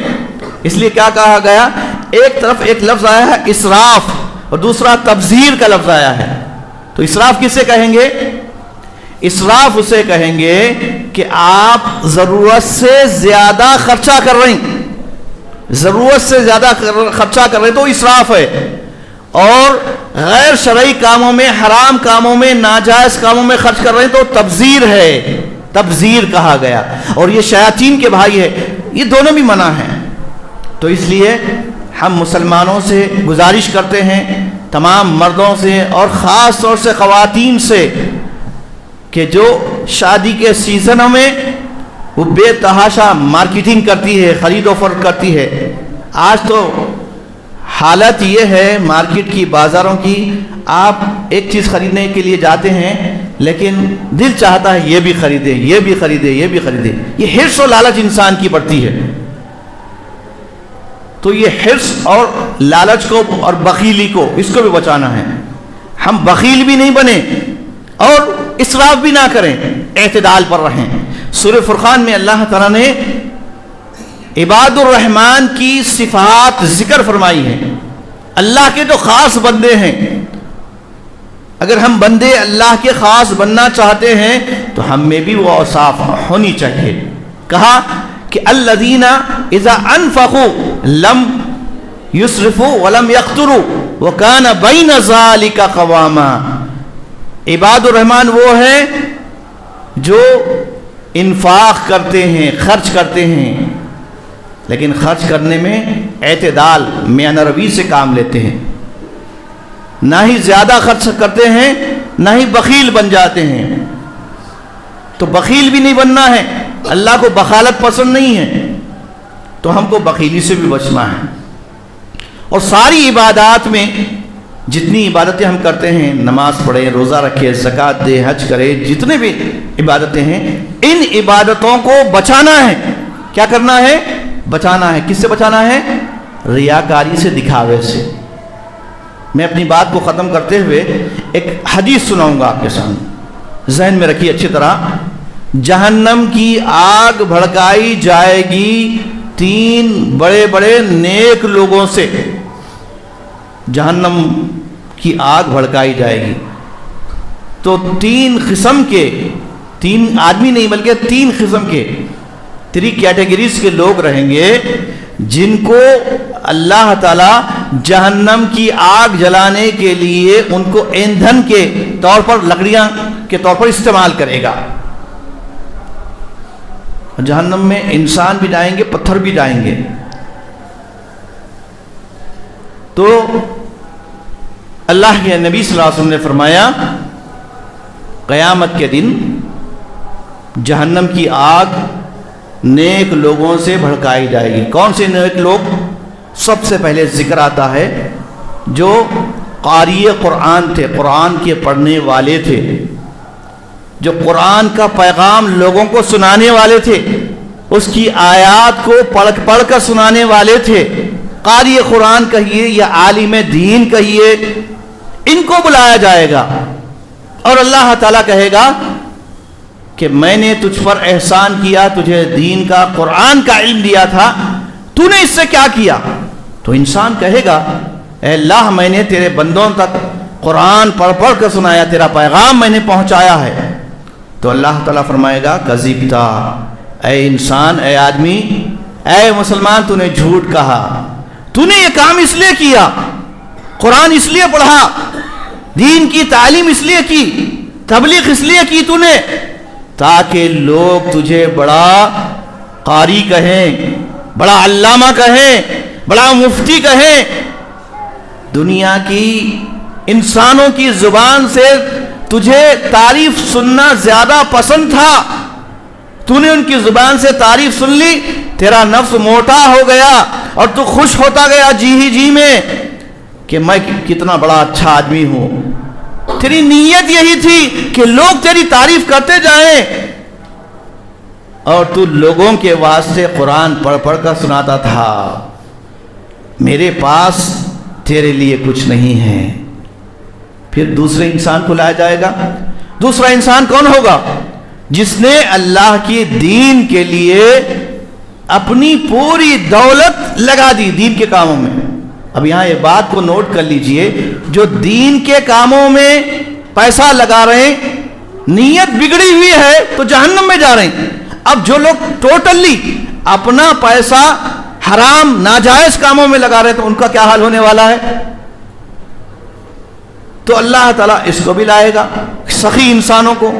اس لیے کیا کہا گیا؟ ایک طرف ایک لفظ آیا ہے اسراف، اور دوسرا تبذیر کا لفظ آیا ہے۔ تو اسراف کسے کہیں گے؟ اسراف اسے کہیں گے کہ آپ ضرورت سے زیادہ خرچہ کر رہے ہیں، ضرورت سے زیادہ خرچہ کر رہے تو اسراف ہے۔ اور غیر شرعی کاموں میں، حرام کاموں میں، ناجائز کاموں میں خرچ کر رہے ہیں تو تبذیر ہے۔ تبذیر کہا گیا، اور یہ شیاطین کے بھائی ہے، یہ دونوں بھی منع ہیں۔ تو اس لیے ہم مسلمانوں سے گزارش کرتے ہیں، تمام مردوں سے اور خاص طور سے خواتین سے، کہ جو شادی کے سیزنوں میں وہ بے تحاشا مارکیٹنگ کرتی ہے، خرید و فروخت کرتی ہے۔ آج تو حالت یہ ہے مارکیٹ کی، بازاروں کی، آپ ایک چیز خریدنے کے لیے جاتے ہیں لیکن دل چاہتا ہے یہ بھی خریدے، یہ بھی خریدے، یہ بھی خریدے۔ یہ حرص و لالچ انسان کی بڑھتی ہے۔ تو یہ حرص اور لالچ کو اور بخیلی کو، اس کو بھی بچانا ہے۔ ہم بخیل بھی نہیں بنیں اور اسراف بھی نہ کریں، اعتدال پر رہیں۔ سورہ فرقان میں اللہ تعالیٰ نے عباد الرحمن کی صفات ذکر فرمائی ہیں، اللہ کے جو خاص بندے ہیں۔ اگر ہم بندے اللہ کے خاص بننا چاہتے ہیں تو ہم میں بھی وہ اوصاف ہونی چاہیے۔ کہا کہ الذین اذا انفقوا لم یسرفوا ولم یقتروا وکان بین ذلک قواما۔ عباد الرحمن وہ ہیں جو انفاق کرتے ہیں، خرچ کرتے ہیں، لیکن خرچ کرنے میں اعتدال، میانہ روی سے کام لیتے ہیں، نہ ہی زیادہ خرچ کرتے ہیں نہ ہی بخیل بن جاتے ہیں۔ تو بخیل بھی نہیں بننا ہے، اللہ کو بخالت پسند نہیں ہے، تو ہم کو بخیلی سے بھی بچنا ہے۔ اور ساری عبادات میں جتنی عبادتیں ہم کرتے ہیں، نماز پڑھیں، روزہ رکھیں، زکوٰۃ دے، حج کریں، جتنے بھی عبادتیں ہیں، ان عبادتوں کو بچانا ہے۔ کیا کرنا ہے؟ بچانا ہے۔ کس سے بچانا ہے؟ ریاکاری سے، دکھاوے سے۔ میں اپنی بات کو ختم کرتے ہوئے ایک حدیث سناؤں گا آپ کے سامنے، ذہن میں رکھیے اچھی طرح۔ جہنم کی آگ بھڑکائی جائے گی 3 بڑے بڑے نیک لوگوں سے۔ جہنم کی آگ بھڑکائی جائے گی تو 3 قسم کے، 3 آدمی نہیں بلکہ 3 قسم کے، 3 کیٹیگریز کے لوگ رہیں گے جن کو اللہ تعالی جہنم کی آگ جلانے کے لیے ان کو ایندھن کے طور پر، لکڑیاں کے طور پر استعمال کرے گا۔ جہنم میں انسان بھی جائیں گے، پتھر بھی جائیں گے۔ تو اللہ کے نبی صلی اللہ علیہ وسلم نے فرمایا قیامت کے دن جہنم کی آگ نیک لوگوں سے بھڑکائی جائے گی۔ کون سے نیک لوگ؟ سب سے پہلے ذکر آتا ہے جو قاری قرآن تھے، قرآن کے پڑھنے والے تھے، جو قرآن کا پیغام لوگوں کو سنانے والے تھے، اس کی آیات کو پڑھ کر سنانے والے تھے۔ قاری قرآن کہیے یا عالم دین کہیے، ان کو بلایا جائے گا اور اللہ تعالیٰ کہے گا کہ میں نے تجھ پر احسان کیا، تجھے دین کا، قرآن کا علم دیا تھا، تو نے اس سے کیا کیا؟ تو انسان کہے گا اے اللہ میں نے تیرے بندوں تک قرآن پڑھ کر سنایا، تیرا پیغام میں نے پہنچایا ہے۔ تو اللہ تعالیٰ فرمائے گا کذبتا، اے انسان، اے آدمی، اے مسلمان، تو نے جھوٹ کہا، تو نے یہ کام اس لیے کیا، قرآن اس لیے پڑھا، دین کی تعلیم اس لیے کی، تبلیغ اس لیے کی تو نے، تاکہ لوگ تجھے بڑا قاری کہیں، بڑا علامہ کہیں، بڑا مفتی کہیں۔ دنیا کی انسانوں کی زبان سے تجھے تعریف سننا زیادہ پسند تھا، تو نے ان کی زبان سے تعریف سن لی، تیرا نفس موٹا ہو گیا اور تو خوش ہوتا گیا جی میں کہ میں کتنا بڑا اچھا آدمی ہوں۔ تیری نیت یہی تھی کہ لوگ تیری تعریف کرتے جائیں، اور تو لوگوں کے واسطے قرآن پڑھ کر سناتا تھا۔ میرے پاس تیرے لیے کچھ نہیں ہے۔ پھر دوسرے انسان کو لایا جائے گا۔ دوسرا انسان کون ہوگا؟ جس نے اللہ کی دین کے لیے اپنی پوری دولت لگا دی دین کے کاموں میں۔ اب یہاں یہ بات کو نوٹ کر لیجئے، جو دین کے کاموں میں پیسہ لگا رہے ہیں، نیت بگڑی ہوئی ہے تو جہنم میں جا رہے ہیں۔ اب جو لوگ ٹوٹلی اپنا پیسہ حرام ناجائز کاموں میں لگا رہے ہیں تو ان کا کیا حال ہونے والا ہے؟ تو اللہ تعالیٰ اس کو بھی لائے گا، سخی انسانوں کو۔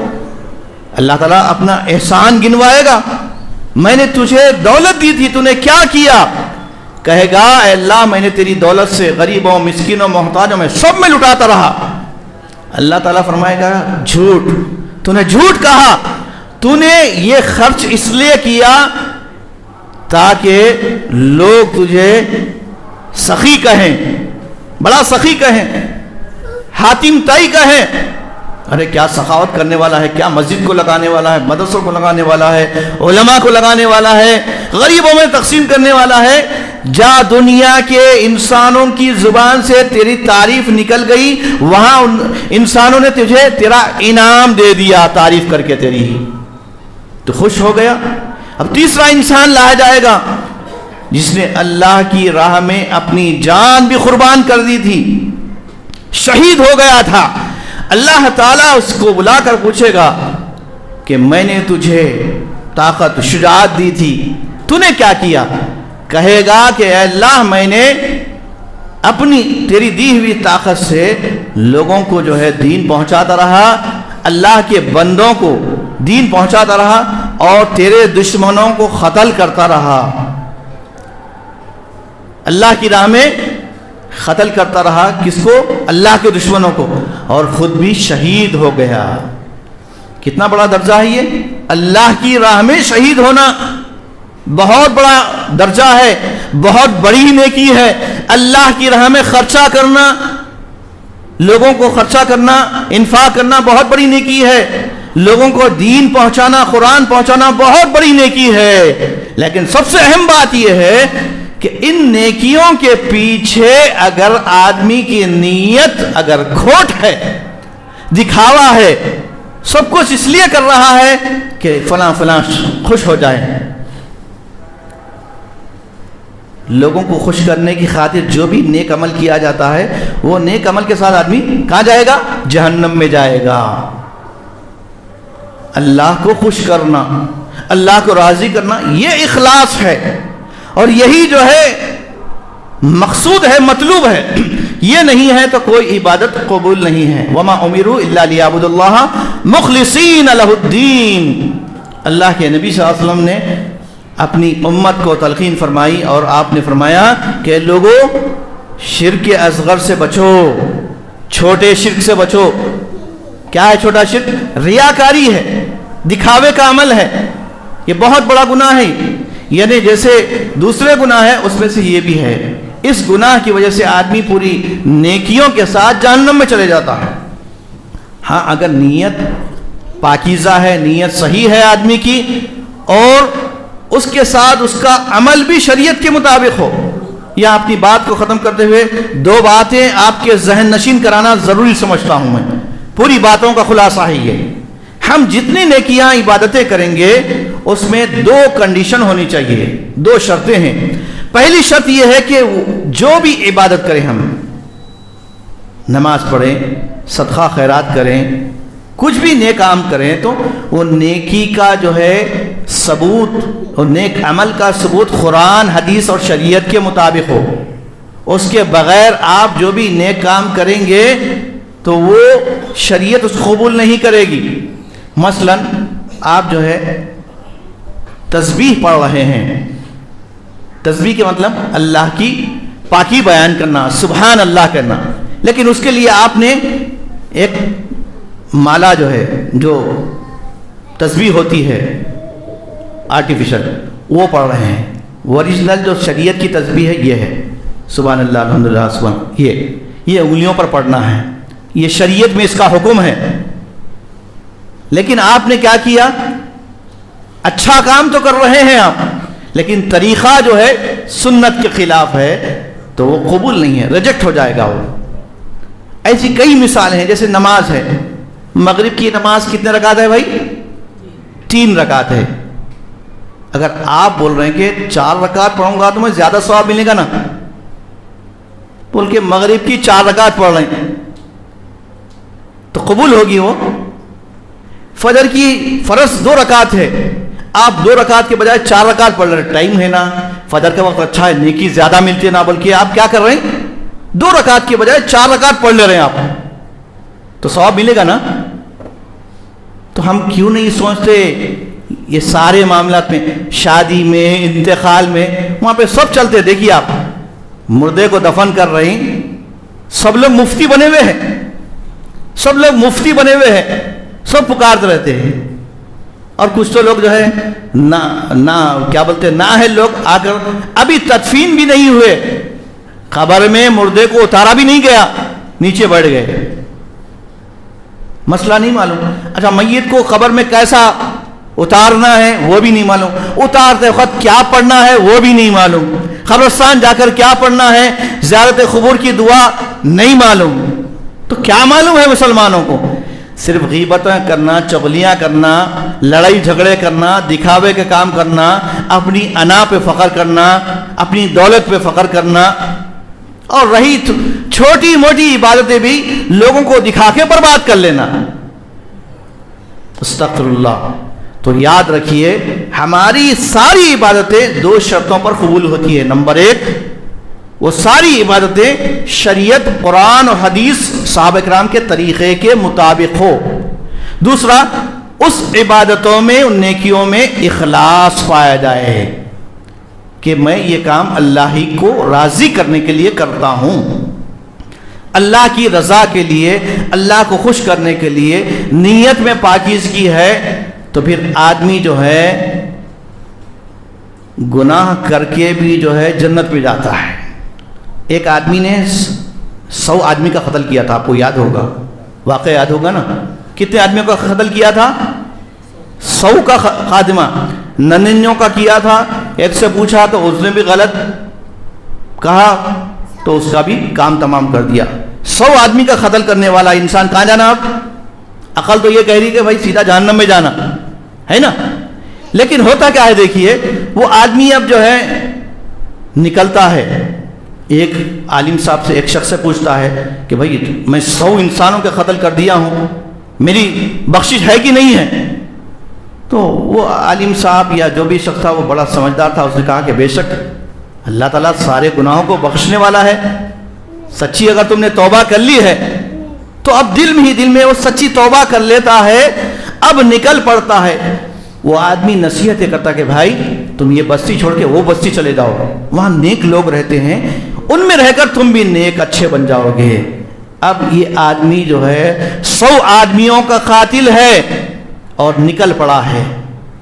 اللہ تعالیٰ اپنا احسان گنوائے گا. میں نے تجھے دولت دی تھی, تو نے کیا کیا؟ کہے گا اے اللہ میں نے تیری دولت سے غریبوں, مسکینوں, محتاجوں میں سب میں لٹاتا رہا. اللہ تعالیٰ فرمائے گا جھوٹ, تو نے جھوٹ کہا, تو نے یہ خرچ اس لیے کیا تاکہ لوگ تجھے سخی کہیں, بڑا سخی کہیں, حاتم طائی کہیں. ارے کیا سخاوت کرنے والا ہے, کیا مسجد کو لگانے والا ہے, مدرسوں کو لگانے والا ہے, علماء کو لگانے والا ہے, غریبوں میں تقسیم کرنے والا ہے. جا دنیا کے انسانوں کی زبان سے تیری تعریف نکل گئی, وہاں انسانوں نے تجھے تیرا انعام دے دیا تعریف کر کے تیری, تو خوش ہو گیا. اب تیسرا انسان لایا جائے گا جس نے اللہ کی راہ میں اپنی جان بھی قربان کر دی تھی, شہید ہو گیا تھا. اللہ تعالیٰ اس کو بلا کر پوچھے گا کہ میں نے تجھے طاقت, شجاعت دی تھی, تو نے کیا کیا؟ کہے گا کہ اے اللہ میں نے اپنی تیری دی ہوئی طاقت سے لوگوں کو جو ہے دین پہنچاتا رہا, اللہ کے بندوں کو دین پہنچاتا رہا, اور تیرے دشمنوں کو قتل کرتا رہا. اللہ کی راہ میں قتل کرتا رہا, کس کو؟ اللہ کے دشمنوں کو, اور خود بھی شہید ہو گیا. کتنا بڑا درجہ ہے یہ, اللہ کی راہ میں شہید ہونا بہت بڑا درجہ ہے, بہت بڑی نیکی ہے. اللہ کی راہ میں خرچہ کرنا, لوگوں کو خرچہ کرنا, انفاق کرنا بہت بڑی نیکی ہے. لوگوں کو دین پہنچانا, قرآن پہنچانا بہت بڑی نیکی ہے. لیکن سب سے اہم بات یہ ہے کہ ان نیکیوں کے پیچھے اگر آدمی کی نیت اگر کھوٹ ہے, دکھاوا ہے, سب کچھ اس لیے کر رہا ہے کہ فلاں فلاں خوش ہو جائے. لوگوں کو خوش کرنے کی خاطر جو بھی نیک عمل کیا جاتا ہے, وہ نیک عمل کے ساتھ آدمی کہاں جائے گا؟ جہنم میں جائے گا. اللہ کو خوش کرنا, اللہ کو راضی کرنا, یہ اخلاص ہے, اور یہی جو ہے مقصود ہے, مطلوب ہے. یہ نہیں ہے تو کوئی عبادت قبول نہیں ہے. وما امروا الا لیعبدوا اللہ مخلصین لہ الدین. اللہ کے نبی صلی اللہ علیہ وسلم نے اپنی امت کو تلقین فرمائی, اور آپ نے فرمایا کہ لوگوں شرک اصغر سے بچو, چھوٹے شرک سے بچو. کیا ہے چھوٹا شرک؟ ریاکاری ہے, دکھاوے کا عمل ہے. یہ بہت بڑا گناہ ہے, یعنی جیسے دوسرے گناہ ہے اس میں سے یہ بھی ہے. اس گناہ کی وجہ سے آدمی پوری نیکیوں کے ساتھ جہنم میں چلے جاتا ہے. ہاں اگر نیت پاکیزہ ہے, نیت صحیح ہے آدمی کی, اور اس کے ساتھ اس کا عمل بھی شریعت کے مطابق ہو. یا اپنی بات کو ختم کرتے ہوئے دو باتیں آپ کے ذہن نشین کرانا ضروری سمجھتا ہوں میں. پوری باتوں کا خلاصہ ہے یہ, ہم جتنی نیکیاں عبادتیں کریں گے اس میں دو کنڈیشن ہونی چاہیے, دو شرطیں ہیں. پہلی شرط یہ ہے کہ جو بھی عبادت کریں, ہم نماز پڑھیں, صدقہ خیرات کریں, کچھ بھی نیک کام کریں, تو وہ نیکی کا جو ہے ثبوت, اور نیک عمل کا ثبوت قرآن, حدیث اور شریعت کے مطابق ہو. اس کے بغیر آپ جو بھی نیک کام کریں گے تو وہ شریعت اس کو قبول نہیں کرے گی. مثلا آپ جو ہے تسبیح پڑھ رہے ہیں, تسبیح کے مطلب اللہ کی پاکی بیان کرنا, سبحان اللہ کرنا, لیکن اس کے لیے آپ نے ایک مالا جو ہے, جو تسبیح ہوتی ہے آرٹیفیشل, وہ پڑھ رہے ہیں. اوریجنل جو شریعت کی تسبیح ہے یہ ہے سبحان اللہ, الحمدللہ, سبحان, یہ انگلیوں پر پڑھنا ہے, یہ شریعت میں اس کا حکم ہے. لیکن آپ نے کیا کیا؟ اچھا کام تو کر رہے ہیں آپ, لیکن طریقہ جو ہے سنت کے خلاف ہے, تو وہ قبول نہیں ہے, ریجیکٹ ہو جائے گا وہ. ایسی کئی مثالیں ہیں. جیسے نماز ہے, مغرب کی نماز کتنے رکعت ہے بھائی؟ 3 رکعت ہے. اگر آپ بول رہے ہیں کہ 4 رکعت پڑھوں گا تو مجھے زیادہ ثواب ملے گا نا, بول کے مغرب کی 4 رکعت پڑھ رہے ہیں تو قبول ہوگی وہ. فجر کی فرض 2 رکعت ہے, آپ 2 رکعت کے بجائے 4 رکعت پڑھ رہے ہیں. ٹائم ہے نا, فجر کا وقت اچھا ہے, نیکی زیادہ ملتی ہے نا, بلکہ آپ کیا کر رہے ہیں 2 رکعت کے بجائے 4 رکعت پڑھ لے رہے ہیں آپ, تو ثواب ملے گا نا. تو ہم کیوں نہیں سوچتے یہ سارے معاملات میں، شادی میں، انتقال میں، وہاں پہ سب چلتے. دیکھیے آپ مردے کو دفن کر رہی، سب لوگ مفتی بنے ہوئے ہیں، سب لوگ مفتی بنے ہوئے ہیں، سب پکارتے رہتے ہیں. اور کچھ تو لوگ جو ہے نہ کیا بولتے ہیں، نہ ہے لوگ آ کر ابھی تدفین بھی نہیں ہوئے، قبر میں مردے کو اتارا بھی نہیں گیا، نیچے بیٹھ گئے. مسئلہ نہیں معلوم. اچھا میت کو قبر میں کیسا اتارنا ہے وہ بھی نہیں معلوم، اتارتے وقت کیا پڑھنا ہے وہ بھی نہیں معلوم، قبرستان جا کر کیا پڑھنا ہے، زیارت قبور کی دعا نہیں معلوم. تو کیا معلوم ہے مسلمانوں کو؟ صرف غیبتیں کرنا، چغلیاں کرنا، لڑائی جھگڑے کرنا، دکھاوے کے کام کرنا، اپنی انا پہ فخر کرنا، اپنی دولت پہ فخر کرنا، اور رہی چھوٹی موٹی عبادتیں بھی لوگوں کو دکھا کے برباد کر لینا. استغفر اللہ. تو یاد رکھیے ہماری ساری عبادتیں دو شرطوں پر قبول ہوتی ہے. نمبر ایک، وہ ساری عبادتیں شریعت، قرآن اور حدیث صحابہ کرام کے طریقے کے مطابق ہو. دوسرا، اس عبادتوں میں، ان نیکیوں میں اخلاص پایا جائے کہ میں یہ کام اللہ ہی کو راضی کرنے کے لیے کرتا ہوں، اللہ کی رضا کے لیے، اللہ کو خوش کرنے کے لیے. نیت میں پاکیزگی ہے تو پھر آدمی جو ہے گناہ کر کے بھی جو ہے جنت میں جاتا ہے. ایک آدمی نے 100 آدمی کا قتل کیا تھا، آپ کو یاد ہوگا، واقعہ یاد ہوگا نا. کتنے آدمیوں کا قتل کیا تھا؟ 100 کا خاتمہ. 99 کا کیا تھا. ایک سے پوچھا تو اس نے بھی غلط کہا تو اس کا بھی کام تمام کر دیا. 100 آدمی کا قتل کرنے والا انسان کہاں جانا؟ اب عقل تو یہ کہہ رہی کہ بھائی سیدھا جہنم میں جانا ہے نا. لیکن ہوتا کیا ہے دیکھیے، وہ آدمی اب جو ہے نکلتا ہے. ایک عالم صاحب سے، ایک شخص سے پوچھتا ہے کہ بھائی میں 100 انسانوں کے قتل کر دیا ہوں، میری بخشش ہے کہ نہیں ہے؟ تو وہ عالم صاحب یا جو بھی شخص تھا وہ بڑا سمجھدار تھا. اس نے کہا کہ بے شک اللہ تعالیٰ سارے گناہوں کو بخشنے والا ہے. سچی اگر تم نے توبہ کر لی ہے تو اب دل میں وہ سچی توبہ کر لیتا ہے، اب نکل پڑتا ہے. وہ آدمی نصیحت کرتا کہ بھائی تم یہ بستی چھوڑ کے وہ بستی چلے جاؤ، وہاں نیک لوگ رہتے ہیں، ان میں رہ کر تم بھی نیک اچھے بن جاؤ گے. اب یہ آدمی جو ہے 100 آدمیوں کا قاتل ہے اور نکل پڑا ہے.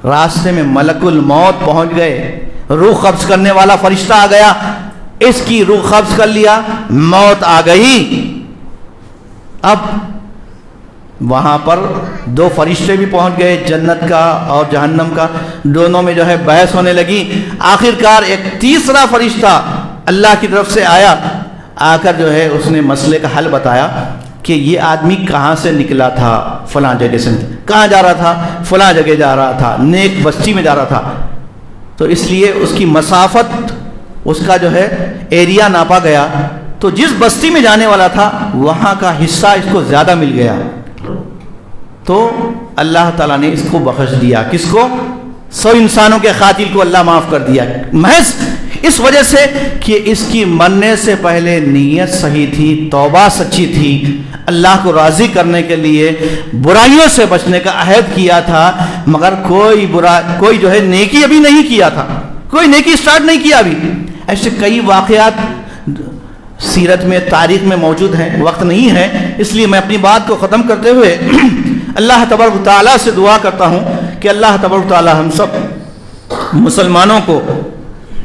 راستے میں ملک الموت پہنچ گئے، روح قبض کرنے والا فرشتہ آ گیا، اس کی روح قبض کر لیا، موت آ گئی. اب وہاں پر 2 فرشتے بھی پہنچ گئے، جنت کا اور جہنم کا، دونوں میں جو ہے بحث ہونے لگی. آخرکار ایک تیسرا فرشتہ اللہ کی طرف سے آیا، آ کر جو ہے اس نے مسئلے کا حل بتایا کہ یہ آدمی کہاں سے نکلا تھا، فلاں جگہ سے. کہاں جا رہا تھا؟ فلاں جگہ جا رہا تھا، نیک بستی میں جا رہا تھا. تو اس لیے اس کی مسافت، اس کا جو ہے ایریا ناپا گیا، تو جس بستی میں جانے والا تھا وہاں کا حصہ اس کو زیادہ مل گیا. تو اللہ تعالیٰ نے اس کو بخش دیا. کس کو؟ 100 انسانوں کے قاتل کو اللہ معاف کر دیا، محض اس وجہ سے کہ اس کی مرنے سے پہلے نیت صحیح تھی، توبہ سچی تھی، اللہ کو راضی کرنے کے لیے برائیوں سے بچنے کا عہد کیا تھا، مگر کوئی جو ہے نیکی ابھی نہیں کیا تھا، کوئی نیکی سٹارٹ نہیں کیا ابھی. ایسے کئی واقعات سیرت میں، تاریخ میں موجود ہیں. وقت نہیں ہے اس لیے میں اپنی بات کو ختم کرتے ہوئے اللہ تبارک و تعالیٰ سے دعا کرتا ہوں کہ اللہ تبارک و تعالیٰ ہم سب مسلمانوں کو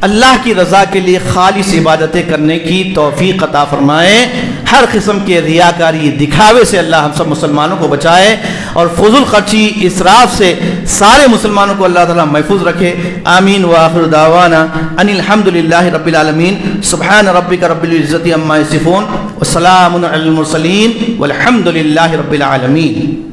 اللہ کی رضا کے لیے خالص عبادتیں کرنے کی توفیق عطا فرمائے. ہر قسم کے ریاکاری، دکھاوے سے اللہ ہم سب مسلمانوں کو بچائے، اور فضول خرچی، اسراف سے سارے مسلمانوں کو اللہ تعالیٰ محفوظ رکھے. آمین. وآخر دعوانا ان الحمد للہ رب العالمین. سبحان ربک رب العزت عما یصفون، وسلام علی المرسلین، والحمد للہ رب العالمین.